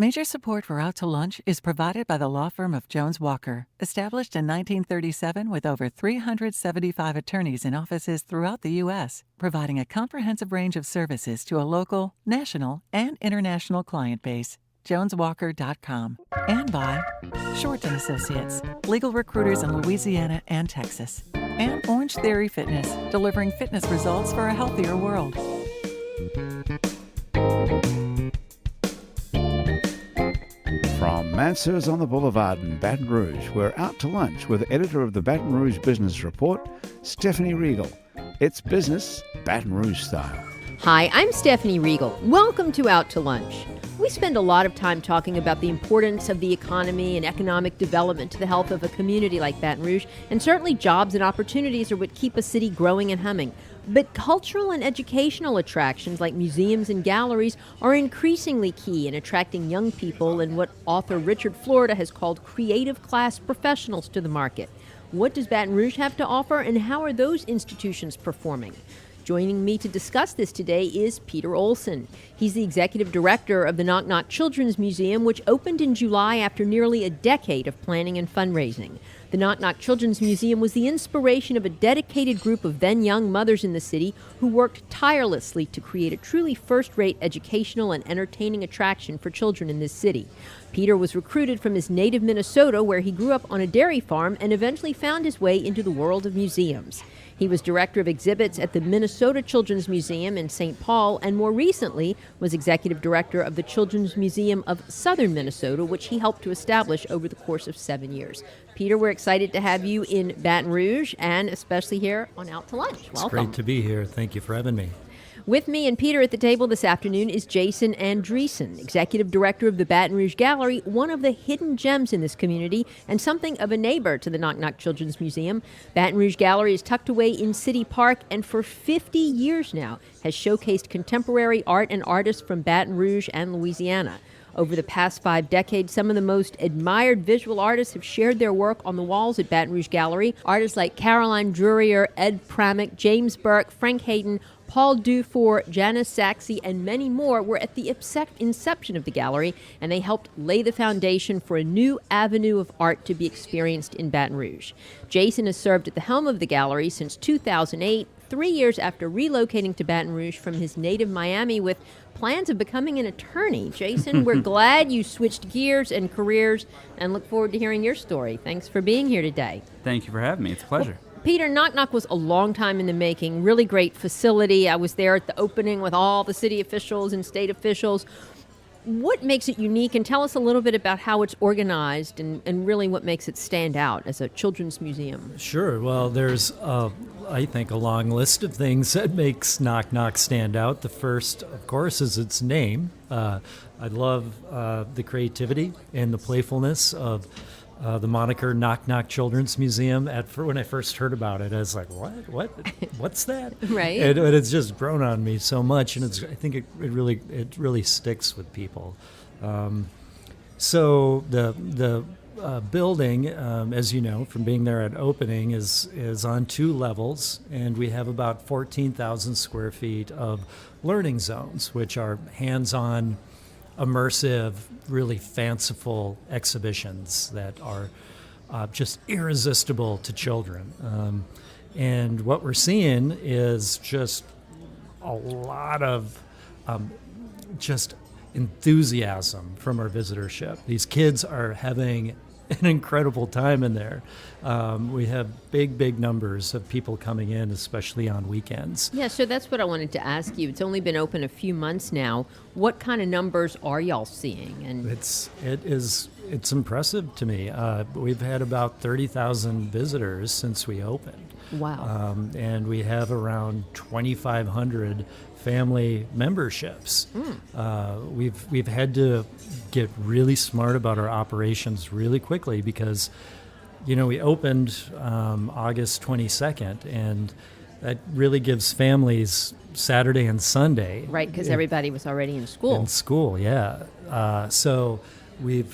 Major support for Out to Lunch is provided by the law firm of Jones Walker, established in 1937 with over 375 attorneys in offices throughout the U.S., providing a comprehensive range of services to a local, national, and international client base. JonesWalker.com. And by Shorten Associates, legal recruiters in Louisiana and Texas. And Orange Theory Fitness, delivering fitness results for a healthier world. From Mansurs on the Boulevard in Baton Rouge, we're out to lunch with editor of the Baton Rouge Business Report, Stephanie Regal. It's business, Baton Rouge style. Hi, I'm Stephanie Regal. Welcome to Out to Lunch. We spend a lot of time talking about the importance of the economy and economic development to the health of a community like Baton Rouge, and certainly jobs and opportunities are what keep a city growing and humming. But cultural and educational attractions like museums and galleries are increasingly key in attracting young people and what author Richard Florida has called creative class professionals to the market. What does Baton Rouge have to offer, and how are those institutions performing? Joining me to discuss this today is Peter Olson. He's the executive director of the Knock Knock Children's Museum, which opened in July after nearly a decade of planning and fundraising. The Knock Knock Children's Museum was the inspiration of a dedicated group of then young mothers in the city who worked tirelessly to create a truly first-rate educational and entertaining attraction for children in this city. Peter was recruited from his native Minnesota, where he grew up on a dairy farm and eventually found his way into the world of museums. He was director of exhibits at the Minnesota Children's Museum in St. Paul, and more recently was executive director of the Children's Museum of Southern Minnesota, which he helped to establish over the course of 7 years. Peter, we're excited to have you in Baton Rouge, and especially here on Out to Lunch. Welcome. It's great to be here. Thank you for having me. With me and Peter at the table this afternoon is Jason Andreasen, executive director of the Baton Rouge Gallery, one of the hidden gems in this community and something of a neighbor to the Knock Knock Children's Museum. Baton Rouge Gallery is tucked away in City Park and for 50 years now has showcased contemporary art and artists from Baton Rouge and Louisiana. Over the past 5 decades, some of the most admired visual artists have shared their work on the walls at Baton Rouge Gallery. Artists like Caroline Durieux, Ed Pramuk, James Burke, Frank Hayden, Paul Dufour, Janice Sachse, and many more were at the inception of the gallery, and they helped lay the foundation for a new avenue of art to be experienced in Baton Rouge. Jason has served at the helm of the gallery since 2008, 3 years after relocating to Baton Rouge from his native Miami with plans of becoming an attorney. Jason, we're glad you switched gears and careers and look forward to hearing your story. Thanks for being here today. Thank you for having me. It's a pleasure. Peter, Knock Knock was a long time in the making, really great facility. I was there at the opening with all the city officials and state officials. What makes it unique? And tell us a little bit about how it's organized and really what makes it stand out as a children's museum. Sure. Well, there's, I think, a long list of things that makes Knock Knock stand out. The first, of course, is its name. I love the creativity and the playfulness of the moniker Knock Knock Children's Museum. When I first heard about it, I was like, what's that? Right. And it's just grown on me so much, and I think it really sticks with people. So the building, as you know from being there at opening, is on 2 levels, and we have about 14,000 square feet of learning zones, which are hands-on, immersive, really fanciful exhibitions that are just irresistible to children. And what we're seeing is just a lot of just enthusiasm from our visitorship. These kids are having an incredible time in there. We have big numbers of people coming in, especially on weekends. Yeah, so that's what I wanted to ask you. It's only been open a few months now. What kind of numbers are y'all seeing? And it's impressive to me. We've had about 30,000 visitors since we opened. Wow. And we have around 2,500 family memberships. We've had to get really smart about our operations really quickly because, we opened August 22nd, and that really gives families Saturday and Sunday. Right, because everybody was already in school. In school, yeah. So we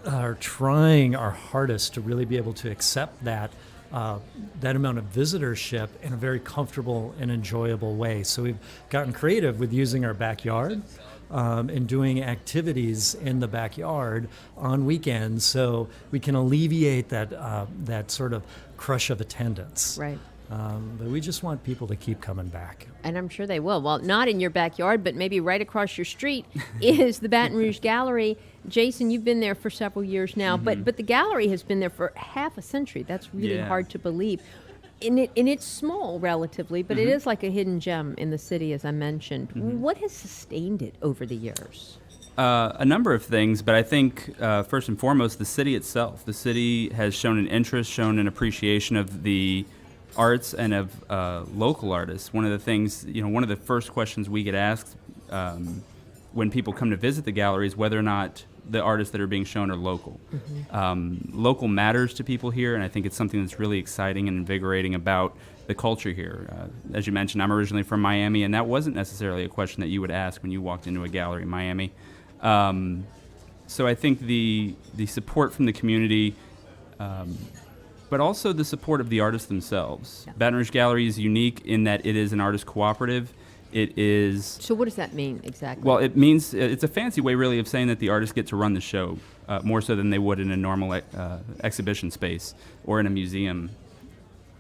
are trying our hardest to really be able to accept that amount of visitorship in a very comfortable and enjoyable way. So we've gotten creative with using our backyard and doing activities in the backyard on weekends, so we can alleviate that sort of crush of attendance. Right. But we just want people to keep coming back. And I'm sure they will. Well, not in your backyard, but maybe right across your street is the Baton Rouge Gallery. Jason, you've been there for several years now, but the gallery has been there for half a century. That's really hard to believe. And it's small relatively, but it is like a hidden gem in the city, as I mentioned. What has sustained it over the years? A number of things, but I think first and foremost, the city itself. The city has shown an interest, shown an appreciation of the arts and of local artists. One of the things, one of the first questions we get asked when people come to visit the gallery is whether or not the artists that are being shown are local. Local matters to people here, and I think it's something that's really exciting and invigorating about the culture here. As you mentioned, I'm originally from Miami, and that wasn't necessarily a question that you would ask when you walked into a gallery in Miami. So I think the support from the community, but also the support of the artists themselves. Yeah. Baton Rouge Gallery is unique in that it is an artist cooperative. It is... So what does that mean exactly? Well, it means it's a fancy way, really, of saying that the artists get to run the show more so than they would in a normal exhibition space or in a museum.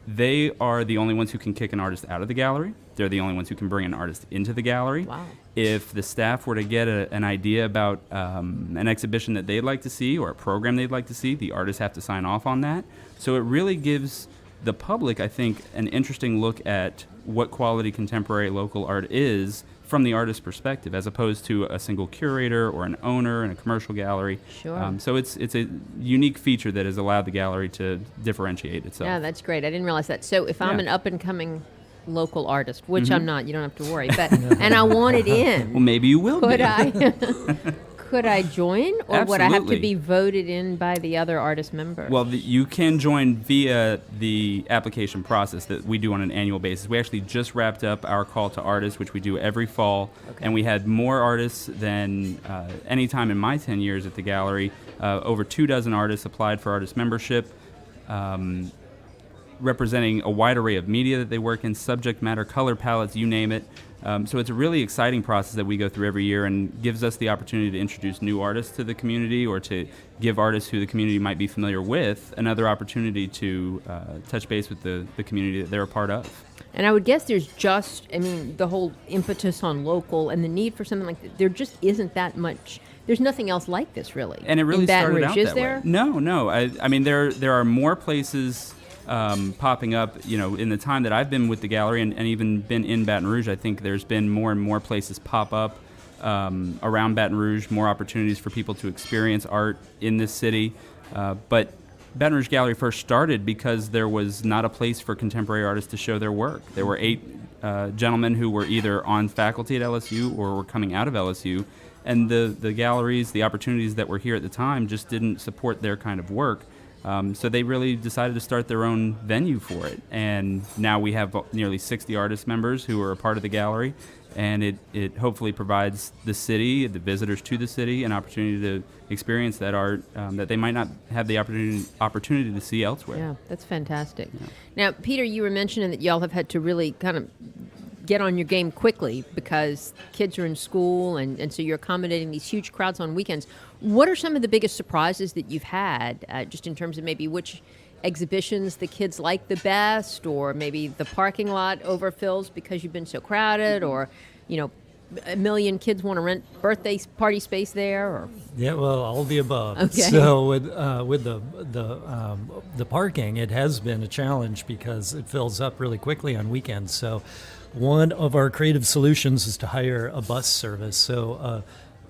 They are the only ones who can kick an artist out of the gallery. They're the only ones who can bring an artist into the gallery. Wow. If the staff were to get an idea about an exhibition that they'd like to see or a program they'd like to see, the artists have to sign off on that. So it really gives the public, I think, an interesting look at what quality contemporary local art is from the artist's perspective, as opposed to a single curator or an owner in a commercial gallery. Sure. So it's a unique feature that has allowed the gallery to differentiate itself. Yeah, that's great. I didn't realize that. So if I'm an up-and-coming local artist, which I'm not, you don't have to worry, but and I want it in. Well, maybe you will Could be. I? Could I join, or would I have to Absolutely. be voted in by the other artist members? Well, you can join via the application process that we do on an annual basis. We actually just wrapped up our call to artists, which we do every fall, and we had more artists than any time in my 10 years at the gallery. Over 24 artists applied for artist membership, representing a wide array of media that they work in, subject matter, color palettes, you name it. So it's a really exciting process that we go through every year and gives us the opportunity to introduce new artists to the community or to give artists who the community might be familiar with another opportunity to touch base with the community that they're a part of. And I would guess there's the whole impetus on local and the need for something like that, there just isn't that much. There's nothing else like this, really. And it really in Baton started Rouge. out Is that there? way. No. I mean, there are more places popping up. In the time that I've been with the gallery and even been in Baton Rouge, I think there's been more and more places pop up around Baton Rouge, more opportunities for people to experience art in this city. But Baton Rouge Gallery first started because there was not a place for contemporary artists to show their work. There were 8 gentlemen who were either on faculty at LSU or were coming out of LSU, and the galleries, the opportunities that were here at the time just didn't support their kind of work. So they really decided to start their own venue for it. And now we have nearly 60 artist members who are a part of the gallery, and it hopefully provides the city, the visitors to the city, an opportunity to experience that art that they might not have the opportunity to see elsewhere. Yeah, that's fantastic. Yeah. Now, Peter, you were mentioning that y'all have had to really kind of get on your game quickly because kids are in school, and so you're accommodating these huge crowds on weekends. What are some of the biggest surprises that you've had, just in terms of maybe which exhibitions the kids like the best, or maybe the parking lot overfills because you've been so crowded, or, a million kids want to rent birthday party space there, or... Yeah, well, all the above. Okay. So with the parking, it has been a challenge because it fills up really quickly on weekends. So one of our creative solutions is to hire a bus service. So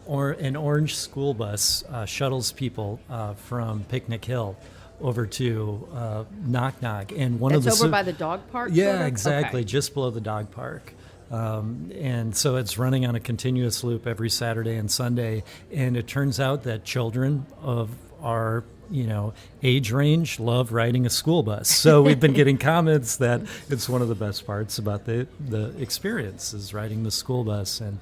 an orange school bus shuttles people from Picnic Hill over to Knock Knock, and That's over by the dog park? Yeah, sort of? exactly, Okay. just below the dog park. And so it's running on a continuous loop every Saturday and Sunday, and it turns out that children of our age range love riding a school bus. So we've been getting comments that it's one of the best parts about the experience is riding the school bus. And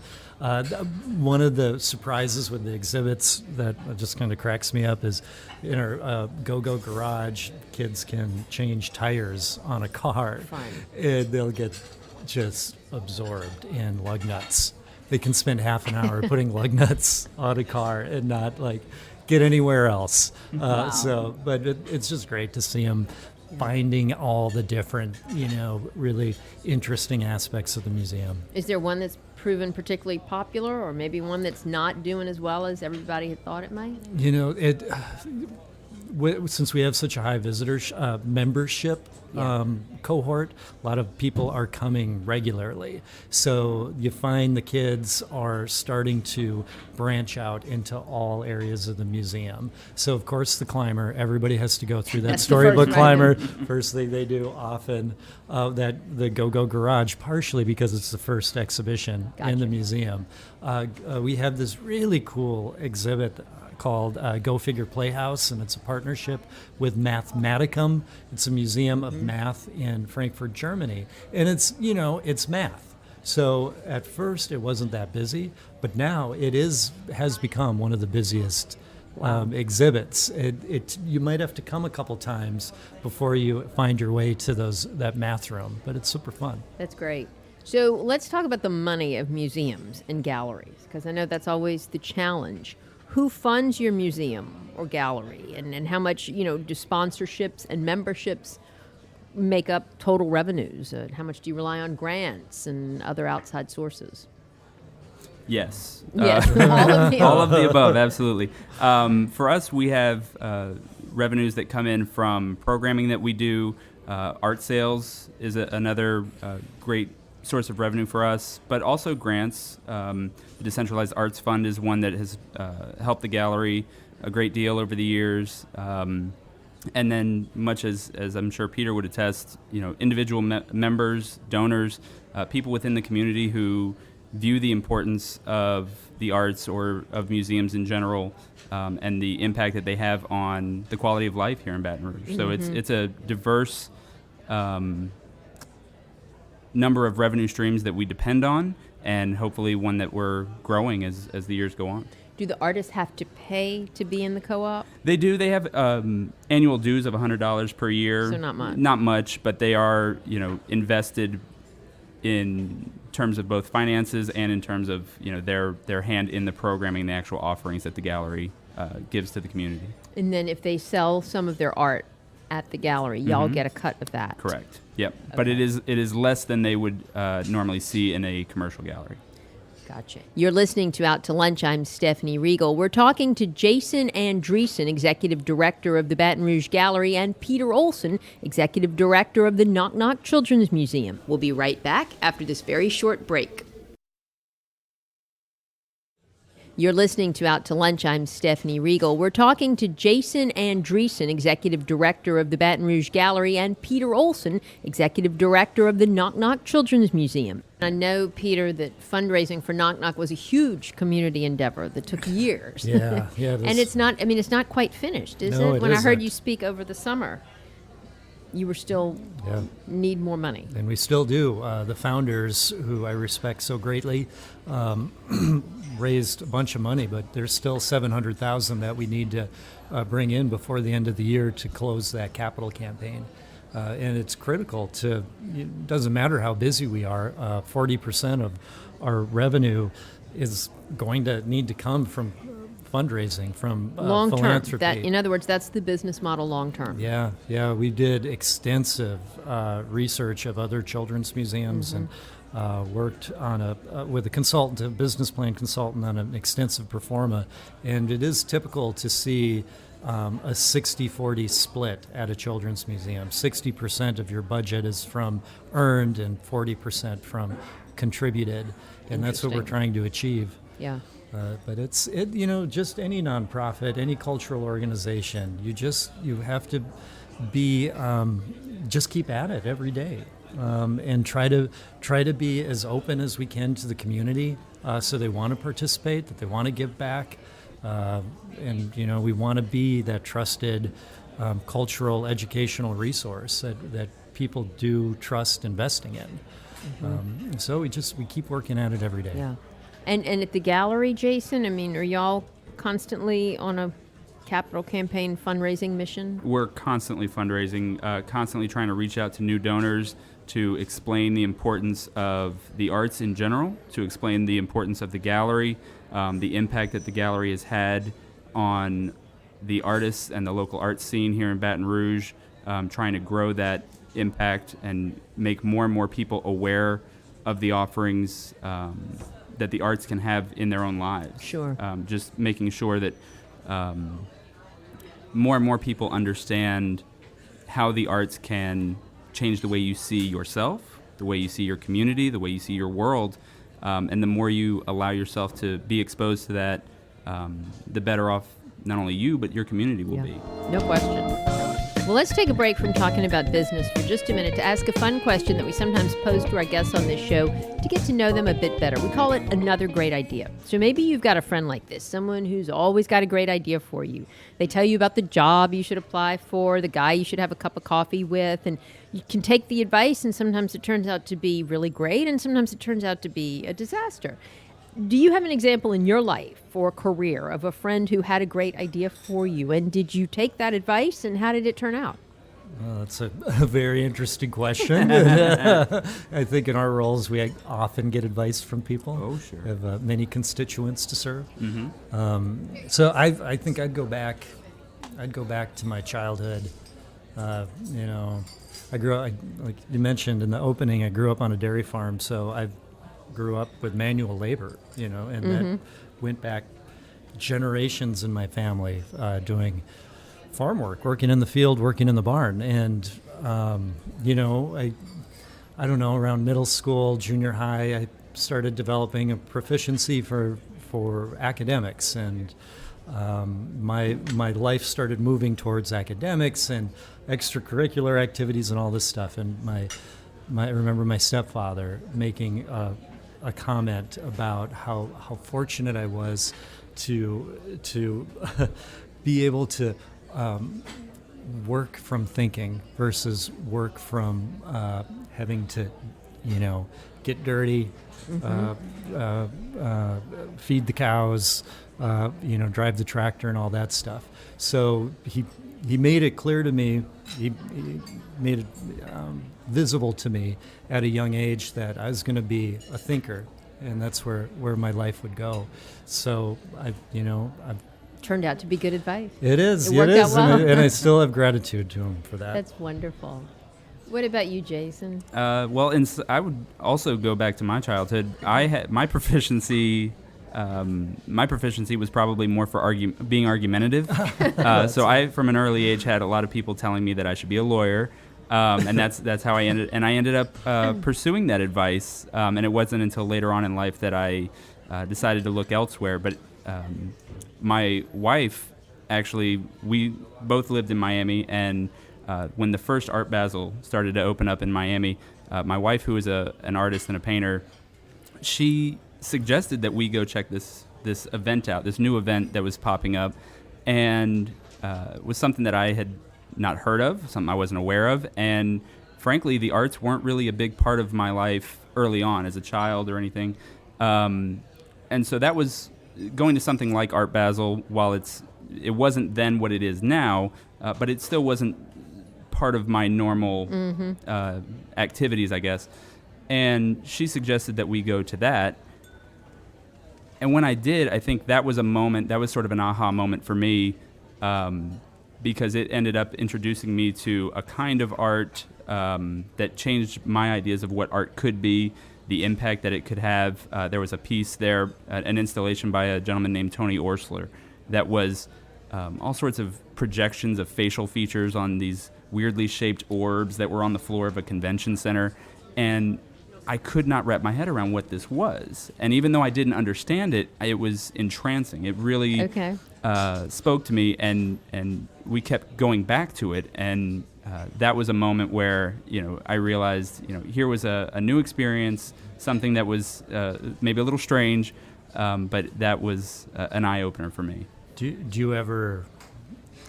one of the surprises with the exhibits that just kind of cracks me up is in our Go-Go Garage, kids can change tires on a car. Fun. And they'll get just absorbed in lug nuts. they can spend half an hour putting lug nuts on a car and not like get anywhere else. Wow. But it's just great to see them finding all the different, really interesting aspects of the museum. Is there one that's proven particularly popular, or maybe one that's not doing as well as everybody had thought it might? Since we have such a high visitor membership cohort, a lot of people are coming regularly. So you find the kids are starting to branch out into all areas of the museum. So of course the climber, everybody has to go through that That's the storybook first climber. First thing they do often, that the Go-Go Garage, partially because it's the first exhibition in the museum. We have this really cool exhibit called Go Figure Playhouse, and it's a partnership with Mathematicum. It's a museum of math in Frankfurt, Germany, and it's math. So at first it wasn't that busy, but now it has become one of the busiest exhibits. You might have to come a couple times before you find your way to that math room, but it's super fun. That's great. So let's talk about the money of museums and galleries, because I know that's always the challenge. Who funds your museum or gallery, and how much, do sponsorships and memberships make up total revenues? How much do you rely on grants and other outside sources? Yes. Yes, all of the all of the above, absolutely. For us, we have revenues that come in from programming that we do. Art sales is another great source of revenue for us, but also grants. The Decentralized Arts Fund is one that has helped the gallery a great deal over the years. And then, much as I'm sure Peter would attest, individual members, donors, people within the community who view the importance of the arts or of museums in general, and the impact that they have on the quality of life here in Baton Rouge. So it's a diverse number of revenue streams that we depend on, and hopefully one that we're growing as the years go on. Do the artists have to pay to be in the co-op? They do. They have annual dues of $100 per year. So not much. Not much, but they are, invested in terms of both finances and in terms of, their hand in the programming, the actual offerings that the gallery gives to the community. And then if they sell some of their art at the gallery, y'all get a cut of that. Correct. Yep. Okay. But it is less than they would normally see in a commercial gallery. Gotcha. You're listening to Out to Lunch. I'm Stephanie Riegel. We're talking to Jason Andreasen, Executive Director of the Baton Rouge Gallery, and Peter Olson, Executive Director of the Knock Knock Children's Museum. We'll be right back after this very short break. You're listening to Out to Lunch. I'm Stephanie Riegel. We're talking to Jason Andreasen, Executive Director of the Baton Rouge Gallery, and Peter Olson, Executive Director of the Knock Knock Children's Museum. I know, Peter, that fundraising for Knock Knock was a huge community endeavor that took years. Yeah. And it's not quite finished, is No, it? it When I heard isn't. you speak over the summer, you were still need more money. And we still do. The founders, who I respect so greatly, raised a bunch of money, but there's still $700,000 that we need to bring in before the end of the year to close that capital campaign. And it's critical it doesn't matter how busy we are, 40% of our revenue is going to need to come from fundraising, from Long term. philanthropy. In other words, that's the business model long term. Yeah, we did extensive research of other children's museums and worked on with a consultant, a business plan consultant, on an extensive pro forma, and it is typical to see a 60-40 split at a children's museum. 60% of your budget is from earned and 40% from contributed, and that's what we're trying to achieve. Yeah. But it's just any nonprofit, any cultural organization, you have to be just keep at it every day, and try to be as open as we can to the community, so they want to participate, that they want to give back, and we want to be that trusted cultural educational resource that people do trust investing in. So we keep working at it every day. Yeah. And at the gallery, Jason, are y'all constantly on a capital campaign fundraising mission? We're constantly fundraising, constantly trying to reach out to new donors. to explain the importance of the arts in general, to explain the importance of the gallery, the impact that the gallery has had on the artists and the local art scene here in Baton Rouge, trying to grow that impact and make more and more people aware of the offerings that the arts can have in their own lives. Sure. Just making sure that more and more people understand how the arts can change the way you see yourself, the way you see your community, the way you see your world, and the more you allow yourself to be exposed to that, the better off not only you, but your community will be. No question. Well, let's take a break from talking about business for just a minute to ask a fun question that we sometimes pose to our guests on this show to get to know them a bit better. We call it Another Great Idea. So maybe you've got a friend like this, someone who's always got a great idea for you. They tell you about the job you should apply for, the guy you should have a cup of coffee with, and you can take the advice, and sometimes it turns out to be really great, and sometimes it turns out to be a disaster. Do you have an example in your life or career of a friend who had a great idea for you? And did you take that advice, and how did it turn out? Well, that's a very interesting question. I think in our roles, we often get advice from people. Oh, sure. We have many constituents to serve. Mm-hmm. So I think I'd go back to my childhood. I grew up, like you mentioned in the opening, I grew up on a dairy farm, so I grew up with manual labor, and that went back generations in my family doing farm work, working in the field, working in the barn. And, I don't know, around middle school, junior high, I started developing a proficiency for academics. And my life started moving towards academics and extracurricular activities and all this stuff. And I remember my stepfather making a comment about how fortunate I was to be able to work from thinking versus work from having to, get dirty, feed the cows, drive the tractor and all that stuff. So he made it clear to me, he made it visible to me at a young age that I was going to be a thinker, and that's where my life would go. So I've Turned out to be good advice. It is. It worked out well. And I still have gratitude to him for that. That's wonderful. What about you, Jason? I would also go back to my childhood. I had my proficiency. My proficiency was probably more for being argumentative. So I, from an early age, had a lot of people telling me that I should be a lawyer, and that's how I ended. And I ended up pursuing that advice. And it wasn't until later on in life that I decided to look elsewhere. But my wife, actually, we both lived in Miami, and when the first Art Basel started to open up in Miami, my wife, who is an artist and a painter, she suggested that we go check this event out, this new event that was popping up, and it was something that I had not heard of, something I wasn't aware of, and frankly, the arts weren't really a big part of my life early on as a child or anything, and so that was going to something like Art Basel. While it wasn't then what it is now, but it still wasn't part of my normal activities, I guess, and she suggested that we go to that. And when I did, I think that was sort of an aha moment for me, because it ended up introducing me to a kind of art that changed my ideas of what art could be, the impact that it could have. There was a piece there, an installation by a gentleman named Tony Orsler, that was all sorts of projections of facial features on these weirdly shaped orbs that were on the floor of a convention center. And I could not wrap my head around what this was. And even though I didn't understand it, it was entrancing. It really spoke to me, and we kept going back to it. And that was a moment where, I realized, here was a new experience, something that was maybe a little strange, but that was an eye-opener for me. Do you ever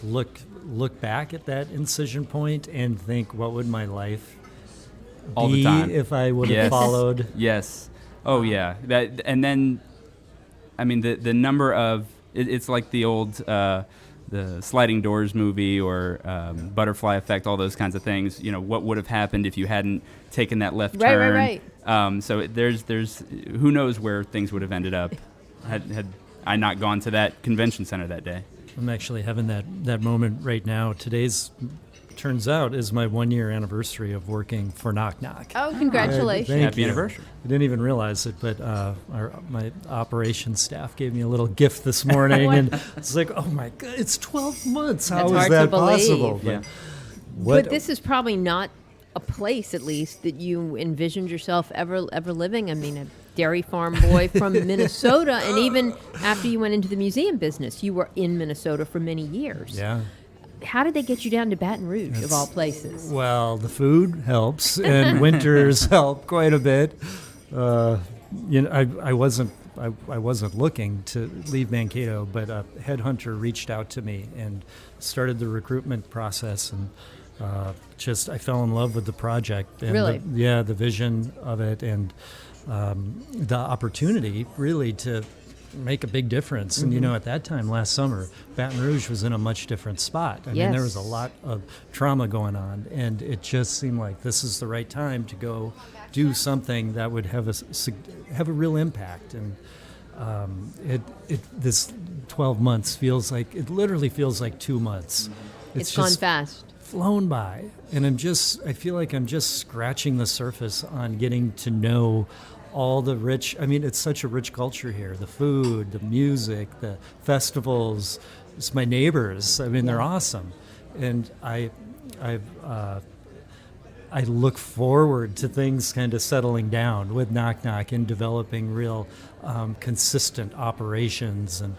look back at that incision point and think, what would my life all the time if I would have followed? Yes. Oh yeah. And then, I mean, the number of it's like the old the the Sliding Doors movie or Butterfly Effect, all those kinds of things. What would have happened if you hadn't taken that left turn? Right. So there's who knows where things would have ended up had I not gone to that convention center that day. I'm actually having that moment right now. Turns out, is my 1-year anniversary of working for Knock Knock. Oh, congratulations. Happy anniversary. I didn't even realize it, but my operations staff gave me a little gift this morning, and it's like, oh my God, it's 12 months. How That's is hard that to believe. possible? Yeah. But this is probably not a place, at least, that you envisioned yourself ever living. I mean, a dairy farm boy from Minnesota, and even after you went into the museum business, you were in Minnesota for many years. Yeah. How did they get you down to Baton Rouge, of all places? Well, the food helps, and winters help quite a bit. I wasn't looking to leave Mankato, but a headhunter reached out to me and started the recruitment process, and I fell in love with the project. And Really? the vision of it, and the opportunity really to make a big difference. And at that time last summer, Baton Rouge was in a much different spot. I mean, there was a lot of trauma going on, and it just seemed like this is the right time to go do something that would have a real impact. And this 12 months literally feels like 2 months. It's gone fast. Flown by, and I feel like I'm just scratching the surface on getting to know all the it's such a rich culture here. The food, the music, the festivals, it's my neighbors. I mean, they're awesome. And I look forward to things kind of settling down with Knock Knock and developing real consistent operations and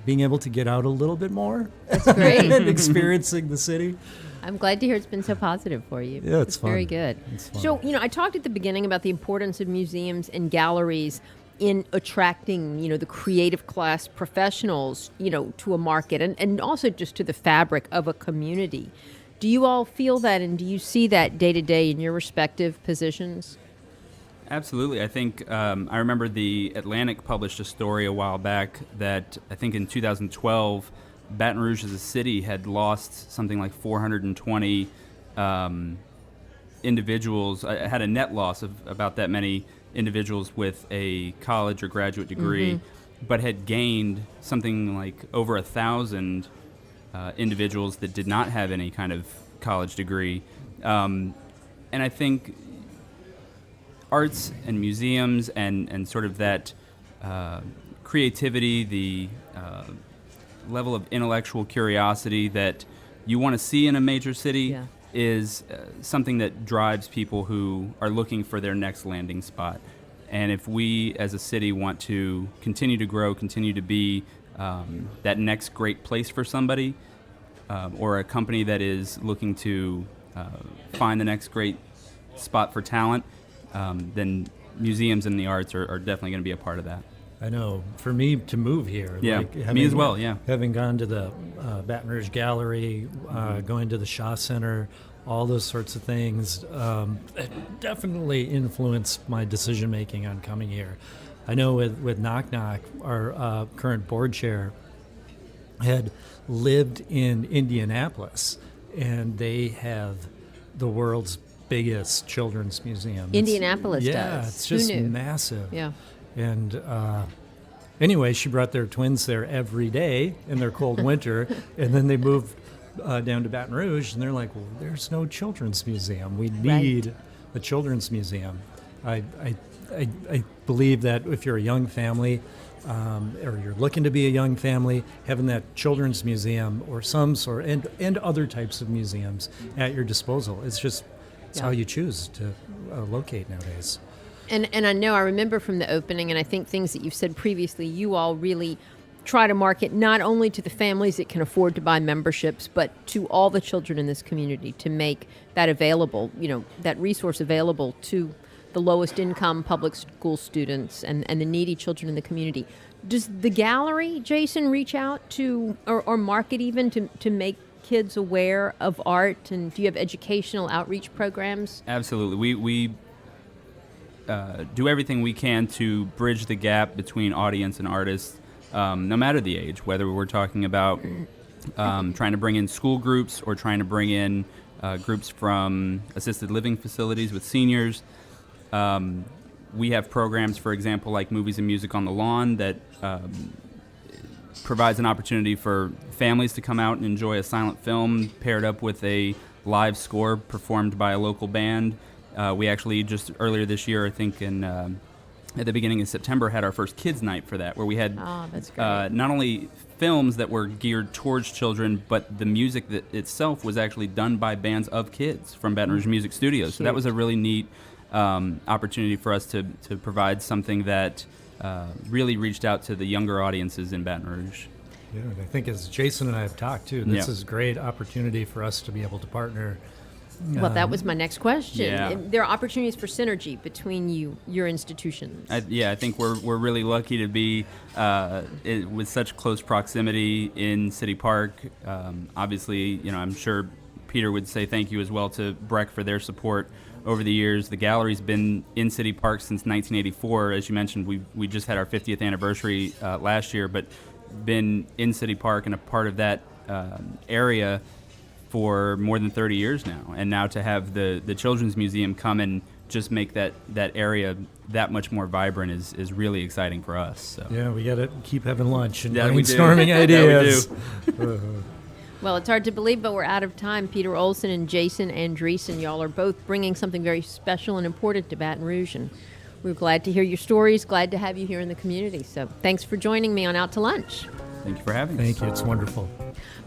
being able to get out a little bit more. That's great. And experiencing the city. I'm glad to hear it's been so positive for you. Yeah, it's fun. Very good. It's fun. So, I talked at the beginning about the importance of museums and galleries in attracting, the creative class professionals, to a market and also just to the fabric of a community. Do you all feel that, and do you see that day to day in your respective positions? Absolutely. I think I remember the Atlantic published a story a while back that I think in 2012, Baton Rouge as a city had lost something like 420 individuals. I had a net loss of about that many individuals with a college or graduate degree, but had gained something like over 1,000 individuals that did not have any kind of college degree. And I think arts and museums and sort of that creativity, the level of intellectual curiosity that you want to see in a major city is something that drives people who are looking for their next landing spot. And if we as a city want to continue to grow, continue to be that next great place for somebody, or a company that is looking to find the next great spot for talent, then museums and the arts are definitely going to be a part of that. I know. For me to move here, me as well. Yeah, having gone to the Baton Rouge Gallery, going to the Shaw Center, all those sorts of things, it definitely influenced my decision making on coming here. I know with Knock Knock, our current board chair had lived in Indianapolis, and they have the world's biggest children's museum. Indianapolis does. Yeah, it's just Who knew? massive. Yeah. And anyway, she brought their twins there every day in their cold winter, and then they moved down to Baton Rouge, and they're like, well, there's no children's museum. We need a children's museum. I believe that if you're a young family, or you're looking to be a young family, having that children's museum or some sort, and other types of museums at your disposal, it's how you choose to locate nowadays. And I remember from the opening, and I think things that you've said previously, you all really try to market not only to the families that can afford to buy memberships, but to all the children in this community, to make that available, that resource available to the lowest income public school students and the needy children in the community. Does the gallery, Jason, reach out to or market even to make kids aware of art? And do you have educational outreach programs? Absolutely. We do everything we can to bridge the gap between audience and artists, no matter the age, whether we're talking about trying to bring in school groups or trying to bring in groups from assisted living facilities with seniors. We have programs, for example, like Movies and Music on the Lawn that provides an opportunity for families to come out and enjoy a silent film paired up with a live score performed by a local band. We actually just earlier this year, I think at the beginning of September, had our first kids night for that, where we had that's great. not only films that were geared towards children, but the music that itself was actually done by bands of kids from Baton Rouge Music Studios. So that was a really neat opportunity for us to provide something that really reached out to the younger audiences in Baton Rouge. Yeah, and I think as Jason and I have talked too, this is a great opportunity for us to be able to partner. Well, that was my next question. Yeah. There are opportunities for synergy between your institutions. I think we're really lucky to be with such close proximity in City Park. Obviously, I'm sure Peter would say thank you as well to Breck for their support over the years. The gallery's been in City Park since 1984. As you mentioned, we just had our 50th anniversary last year, but been in City Park and a part of that area for more than 30 years now. And now to have the Children's Museum come and just make that area that much more vibrant is really exciting for us. So. Yeah, we got to keep having lunch and Yeah, we do. brainstorming ideas. Yeah, we do. Well, it's hard to believe, but we're out of time. Peter Olson and Jason Andreasen, y'all are both bringing something very special and important to Baton Rouge, and we're glad to hear your stories, glad to have you here in the community. So thanks for joining me on Out to Lunch. Thank you for having us. Thank you. It's wonderful.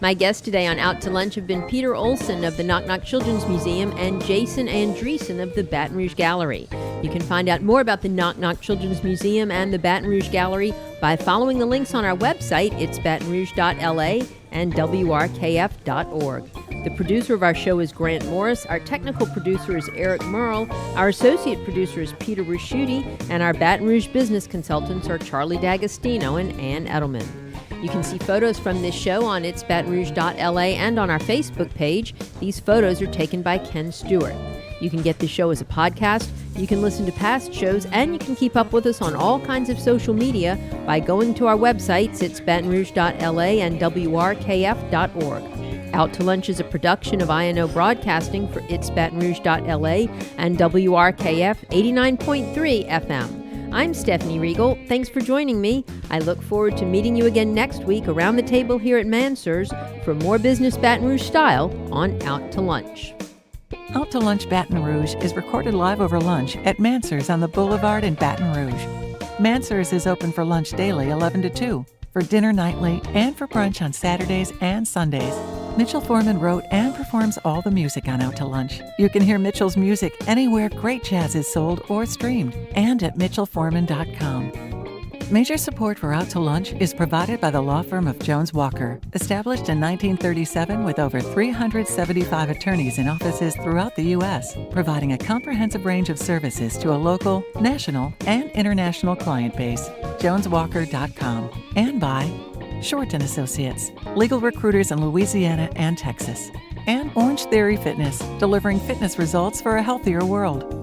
My guests today on Out to Lunch have been Peter Olson of the Knock Knock Children's Museum and Jason Andreasen of the Baton Rouge Gallery. You can find out more about the Knock Knock Children's Museum and the Baton Rouge Gallery by following the links on our website. It's batonrouge.la and wrkf.org. The producer of our show is Grant Morris. Our technical producer is Eric Merle. Our associate producer is Peter Raschuti. And our Baton Rouge business consultants are Charlie D'Agostino and Ann Edelman. You can see photos from this show on itsbatonrouge.la and on our Facebook page. These photos are taken by Ken Stewart. You can get the show as a podcast, you can listen to past shows, and you can keep up with us on all kinds of social media by going to our websites, itsbatonrouge.la and wrkf.org. Out to Lunch is a production of INO Broadcasting for itsbatonrouge.la and WRKF 89.3 FM. I'm Stephanie Riegel. Thanks for joining me. I look forward to meeting you again next week around the table here at Mansurs for more business Baton Rouge style on Out to Lunch. Out to Lunch Baton Rouge is recorded live over lunch at Mansurs on the Boulevard in Baton Rouge. Mansurs is open for lunch daily 11 to 2, for dinner nightly, and for brunch on Saturdays and Sundays. Mitchell Foreman wrote and performs all the music on Out to Lunch. You can hear Mitchell's music anywhere great jazz is sold or streamed, and at mitchellforeman.com. Major support for Out to Lunch is provided by the law firm of Jones Walker, established in 1937 with over 375 attorneys in offices throughout the U.S., providing a comprehensive range of services to a local, national, and international client base. JonesWalker.com. And by Short & Associates, legal recruiters in Louisiana and Texas. And Orange Theory Fitness, delivering fitness results for a healthier world.